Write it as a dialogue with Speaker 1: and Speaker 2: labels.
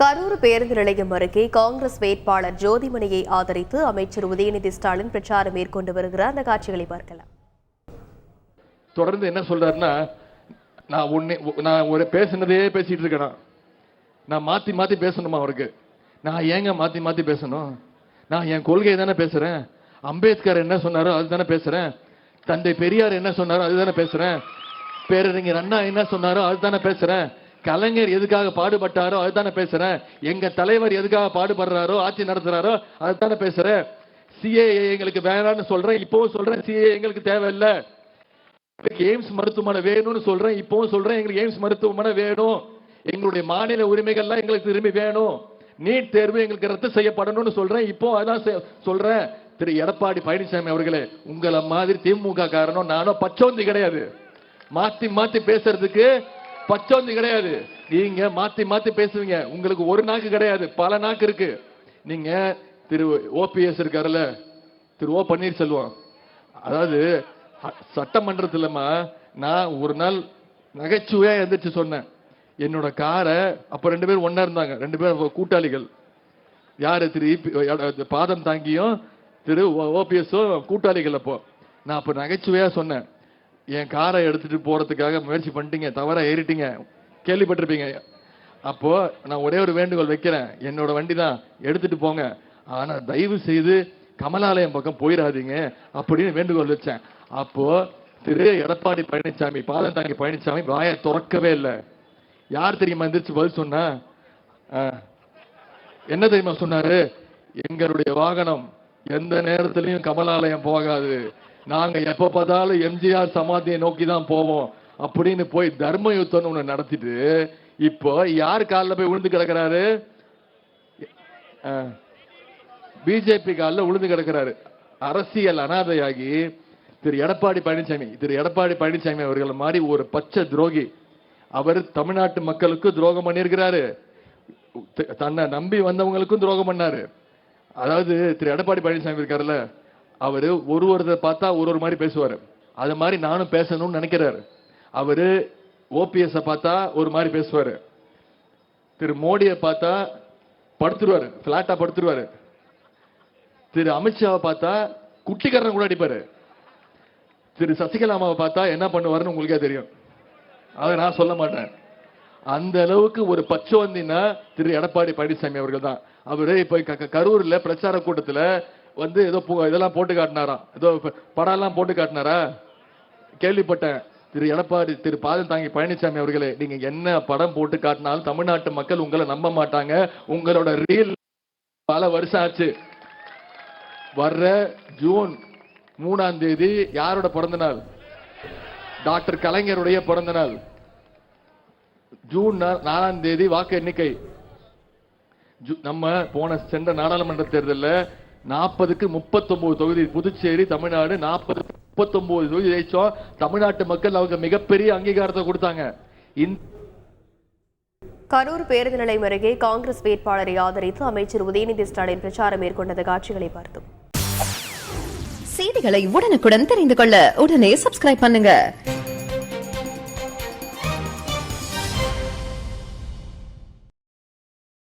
Speaker 1: கரூர் பேருந்து நிலையம் அருகே காங்கிரஸ் வேட்பாளர் ஜோதிமணியை ஆதரித்து அமைச்சர் உதயநிதி ஸ்டாலின் பிரச்சாரம் மேற்கொண்டு வருகிறார். அந்த காட்சிகளை பார்க்கலாம்.
Speaker 2: தொடர்ந்து என்ன சொல்றாருன்னா, நான் ஒரு பேசுனதே பேசிட்டு இருக்கேன். நான் மாத்தி மாத்தி பேசணுமா அவருக்கு? நான் ஏங்க மாத்தி மாத்தி பேசணும்? நான் என் கொள்கையை தானே பேசுறேன். அம்பேத்கர் என்ன சொன்னாரோ அதுதானே பேசுறேன். தந்தை பெரியார் என்ன சொன்னாரோ அதுதானே பேசுறேன். பேரறிஞர் அண்ணா என்ன சொன்னாரோ அதுதானே பேசுறேன். கலைஞர் எதுக்காக பாடுபட்டாரோ அதுதானே பேசுறேன். எங்க தலைவர் எதுக்காக பாடுபடுறாரோ ஆட்சி நடத்துறாரோ அதுதானே பேசுறேன். சிஏஏ எங்களுக்கு வேணாம்னு சொல்றேன், இப்பவும் சொல்றேன். சிஏஏ எங்களுக்கு தேவையில்லை. எய்ம்ஸ் மருத்துவமனை வேணும்னு சொல்றேன், இப்பவும் சொல்றேன். எங்களுக்கு எய்ம்ஸ் மருத்துவமனை வேணும். எங்களுடைய மாநில உரிமைகள்லாம் எங்களுக்கு திரும்பி வேணும். நீட் தேர்வு எங்களுக்கு ரத்து செய்யப்படணும்னு சொல்றேன், இப்போ அதான் சொல்றேன். திரு எடப்பாடி பழனிசாமி அவர்களே, உங்களை மாதிரி திமுக காரணம் நானும் பச்சோந்தி கிடையாது. மாத்தி மாத்தி பேசுறதுக்கு பச்சோந்தி கிடையாது. நீங்க மாத்தி மாத்தி பேசுவீங்க. உங்களுக்கு ஒரு நாக்கு கிடையாது, பல நாக்கு இருக்கு. நீங்க திரு ஓபிஎஸ் இருக்காருல்ல, திரு ஓ பன்னீர்செல்வம், அதாவது சட்டமன்றத்திலமா நான் ஒரு நாள் நகைச்சுவையா எந்திரிச்சு சொன்னேன். என்னோட காரை அப்ப 2 பேரும் ஒன்னா இருந்தாங்க, 2 பேரும் கூட்டாளிகள். யாரு? திரு பாதம் தாங்கியும் திரு ஓபிஎஸும் கூட்டாளிகள். அப்போ நான் அப்ப நகைச்சுவையா சொன்னேன், என் காரை எடுத்துட்டு போறதுக்காக முயற்சி பண்ணிட்டீங்க, தவறா ஏறிட்டீங்க, கேள்விப்பட்டிருப்பீங்க. அப்போ நான் ஒரே ஒரு வேண்டுகோள் வைக்கிறேன், என்னோட வண்டி தான், எடுத்துட்டு போங்க, ஆனா தயவு செய்து கமலாலயம் பக்கம் போயிடாதீங்க அப்படின்னு வேண்டுகோள் வச்சேன். அப்போ திரு எடப்பாடி பழனிசாமி, பாதம் தாங்கி பழனிசாமி வாயை திறக்கவே இல்லை. யார் தெரியுமா எந்திரிச்சு பதில் சொன்னா? என்ன தெரியுமா சொன்னாரு? எங்களுடைய வாகனம் எந்த நேரத்திலையும் கமலாலயம் போகாது, நாங்க எப்ப பார்த்தாலும் எம்ஜிஆர் சமாதியை நோக்கி தான் போவோம் அப்படின்னு போய் தர்ம யுத்தம் ஒண்ணு நடத்திட்டு இப்போ யார் காலில் போய் விழுந்து கிடக்கிறாரு? பிஜேபி காலில் விழுந்து கிடக்கிறாரு. அரசியல் அனாதையாகி திரு எடப்பாடி பழனிசாமி அவர்கள் மாதிரி ஒரு பச்சை துரோகி. அவர் தமிழ்நாட்டு மக்களுக்கு துரோகம் பண்ணியிருக்கிறாரு, தன்னை நம்பி வந்தவங்களுக்கும் துரோகம் பண்ணாரு. அதாவது திரு எடப்பாடி பழனிசாமி இருக்காருல்ல, அவரு ஒருத்தரை பார்த்தா ஒரு மாதிரி பேசுவாரு. அது மாதிரி நானும் பேசணும்னு நினைக்கிறாரு. அவரு ஓபிஎஸ் பார்த்தா ஒரு மாதிரி பேசுவாரு, திரு மோடியை பார்த்தா படுத்துருவாரு, பிளாட்டா படுத்துருவாரு. திரு அமித்ஷாவை பார்த்தா குட்டிக்காரன் கூட அடிப்பாரு. திரு சசிகலாமாவை பார்த்தா என்ன பண்ணுவாருன்னு உங்களுக்கே தெரியும், அதை நான் சொல்ல மாட்டேன். அந்த அளவுக்கு ஒரு பச்சோந்தினா திரு எடப்பாடி பழனிசாமி அவர்கள் தான். அவரு இப்ப கரூர்ல பிரச்சார கூட்டத்துல வந்து ஏதோ இதெல்லாம் போட்டு காட்டினாராம், ஏதோ படம் எல்லாம் போட்டு காட்டினாரா கேள்விப்பட்டேன். திரு பாதம் தாங்கி பழனிசாமி அவர்களே, நீங்க என்ன படம் போட்டு காட்டினாலும் தமிழ்நாட்டு மக்கள் உங்களை நம்ப மாட்டாங்க. உங்களோட ரீல் பல வருஷம் ஆச்சு. வர்ற ஜூன் 3ஆம் தேதி யாரோட பிறந்த நாள்? டாக்டர் கலைஞருடைய பிறந்த நாள். ஜூன் 4ஆம் தேதி வாக்கு எண்ணிக்கை. நம்ம சென்ற நாடாளுமன்ற தேர்தலில் 40க்கு 39 தொகுதி, புதுச்சேரி தமிழ்நாடு 40க்கு 39 தொகுதி ஜெயிச்சோம். தமிழ்நாட்டு மக்கள் அவங்க மிகப்பெரிய அங்கீகாரத்தை கொடுத்தாங்க.
Speaker 1: கரூர் பேருந்து நிலையம் அருகே காங்கிரஸ் வேட்பாளரை ஆதரித்து அமைச்சர் உதயநிதி ஸ்டாலின் பிரச்சாரம் மேற்கொண்ட காட்சிகளை பார்த்தோம்.
Speaker 3: செய்திகளை உடனுக்குடன் தெரிந்து கொள்ள உடனே சப்ஸ்கிரைப் பண்ணுங்க.